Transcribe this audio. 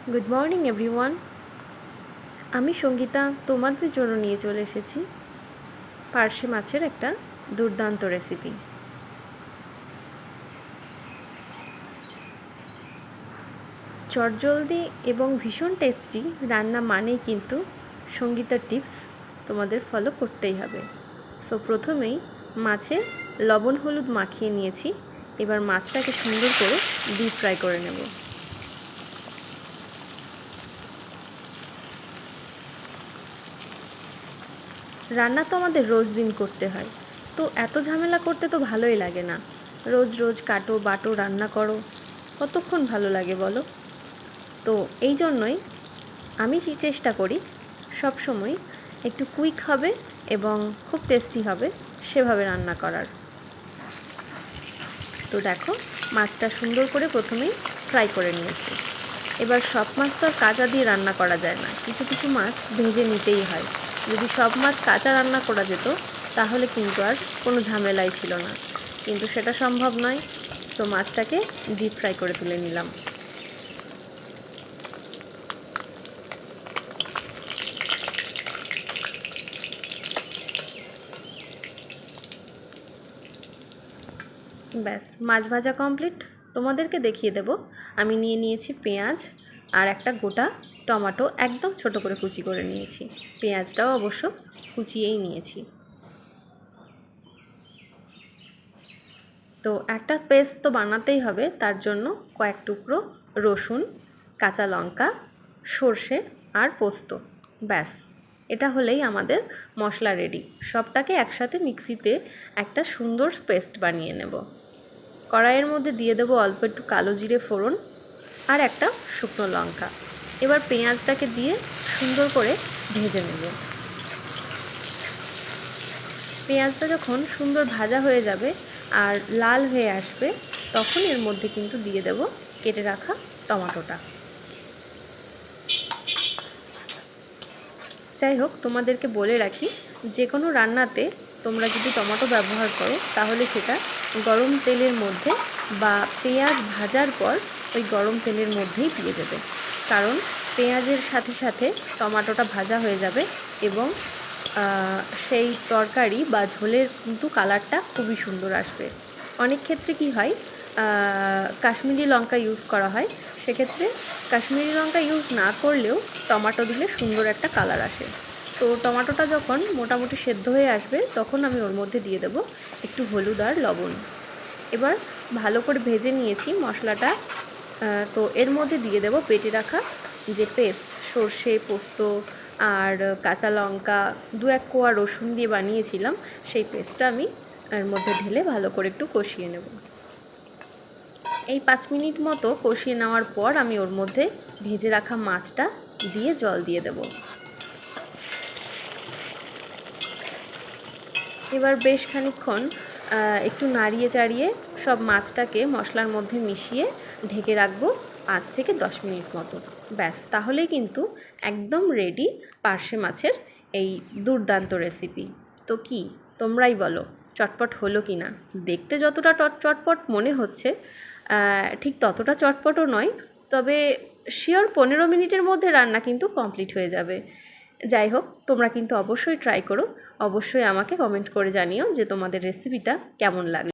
Good morning everyone. আমি সঙ্গীতা তোমাদের জন্য নিয়ে চলে এসেছি পার্শে মাছের একটা দুর্দান্ত রেসিপি। চটজলদি এবং ভীষণ টেস্টি রান্না মানেই কিন্তু সঙ্গীতার টিপস তোমাদের ফলো করতেই হবে। সো প্রথমেই মাছে লবণ হলুদ মাখিয়ে নিয়েছি। এবার মাছটাকে সুন্দর করে ডিপ ফ্রাই করে নেব। রান্না তো আমাদের রোজ দিন করতে হয়, তো এত ঝামেলা করতে তো ভালোই লাগে না। রোজ রোজ কাটো বাটো রান্না করো, কতক্ষণ ভালো লাগে বলো? তো এই জন্যই আমি চেষ্টা করি সব সময় একটু কুইক হবে এবং খুব টেস্টি হবে সেভাবে রান্না করার। তো দেখো, মাছটা সুন্দর করে প্রথমেই ফ্রাই করে নিয়েছি। এবার সব মাছ তো আর কাঁচা দিয়ে রান্না করা যায় না, কিছু কিছু মাছ ভেজে নিতেই হয়। যদি সব মাছ কাঁচা রান্না করা যেত তাহলে কিন্তু আর কোনো ঝামেলাই ছিল না, কিন্তু সেটা সম্ভব নয়। তো মাছটাকে ডিপ ফ্রাই করে তুলে নিলাম। ব্যাস, মাছ ভাজা কমপ্লিট। তোমাদেরকে দেখিয়ে দেব। আমি নিয়ে নিয়েছি পেঁয়াজ আর একটা গোটা টমেটো, একদম ছোট করে কুচি করে নিয়েছি। পেঁয়াজটাও অবশ্য কুচিয়েই নিয়েছি। তো একটা পেস্ট তো বানাতেই হবে, তার জন্য কয়েক টুকরো রসুন, কাঁচা লঙ্কা, সর্ষে আর পোস্ত, ব্যাস এটা হলেই আমাদের মশলা রেডি। সবটাকে একসাথে মিক্সিতে একটা সুন্দর পেস্ট বানিয়ে নেব। কড়াইয়ের মধ্যে দিয়ে দেবো অল্প একটু কালো জিরে ফোড়ন আর একটা শুকনো লঙ্কা। এবার পেঁয়াজটাকে দিয়ে সুন্দর করে ভেজে নেব। পেঁয়াজটা যখন সুন্দর ভাজা হয়ে যাবে আর লাল হয়ে আসবে, তখন এর মধ্যে কিন্তু দিয়ে দেব কেটে রাখা টমেটোটা। যাই হোক, তোমাদেরকে বলে রাখি, যে কোনো রান্নাতে তোমরা যদি টমেটো ব্যবহার করো তাহলে সেটা গরম তেলের মধ্যে বা পেঁয়াজ ভাজার পর ওই গরম তেলের মধ্যেই দিয়ে দেবে, কারণ পেঁয়াজের সাথে সাথে টমেটোটা ভাজা হয়ে যাবে এবং সেই তরকারি বা ঝোলের কিন্তু কালারটা খুবই সুন্দর আসবে। অনেক ক্ষেত্রে কি হয়, কাশ্মীরি লঙ্কা ইউজ করা হয়, সেক্ষেত্রে কাশ্মীরি লঙ্কা ইউজ না করলেও টমেটো দিলে সুন্দর একটা কালার আসে। তো টমেটোটা যখন মোটামুটি সেদ্ধ হয়ে আসবে তখন আমি ওর মধ্যে দিয়ে দেব একটু হলুদ আর লবণ। এবার ভালো করে ভেজে নিয়েছি মশলাটা। তো এর মধ্যে দিয়ে দেব বেটে রাখা যে পেস্ট, সর্ষে পোস্ত আর কাঁচা লঙ্কা, দু এক কোয়া রসুন দিয়ে বানিয়েছিলাম, সেই পেস্টটা আমি এর মধ্যে ঢেলে ভালো করে একটু কষিয়ে নেব। এই 5 মিনিট মতো কষিয়ে নেওয়ার পর আমি ওর মধ্যে ভেজে রাখা মাছটা দিয়ে জল দিয়ে দেব। এবার বেশ খানিকক্ষণ একটু নাড়িয়ে চাড়িয়ে সব মাছটাকে মশলার মধ্যে মিশিয়ে ঢেকে রাখবো 5 থেকে 10 মিনিট মতো। ব্যাস, তাহলেই কিন্তু একদম রেডি পার্শে মাছের এই দুর্দান্ত রেসিপি। তো কি তোমরাই বলো, চটপট হলো কি না? দেখতে যতটা চটপট মনে হচ্ছে ঠিক ততটা চটপটও নয়, তবে শিওর 15 মিনিটের মধ্যে রান্না কিন্তু কমপ্লিট হয়ে যাবে। যাই হোক, তোমরা কিন্তু অবশ্যই ট্রাই করো। অবশ্যই আমাকে কমেন্ট করে জানিও যে তোমাদের রেসিপিটা কেমন লাগলো।